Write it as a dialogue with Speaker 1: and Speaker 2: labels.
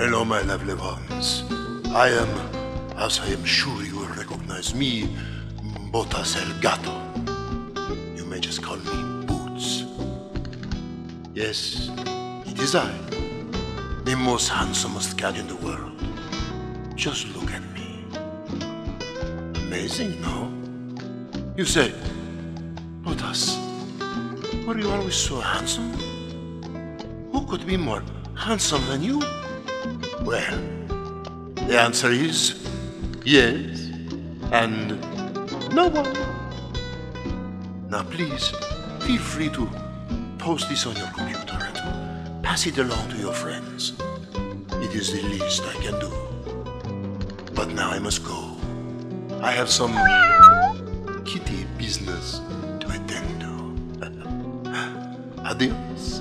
Speaker 1: Hello, my lovely ones. I am, as I am sure you will recognize me, Botas El Gato. You may just call me Boots. Yes, it is I, the most handsomest cat in the world. Just look at me. Amazing, no? You say, Botas, were you always so handsome? Who could be more handsome than you? Well, the answer is yes, and no one. Now please, feel free to post this on your computer and pass it along to your friends. It is the least I can do. But now I must go. I have some kitty business to attend to. Adios.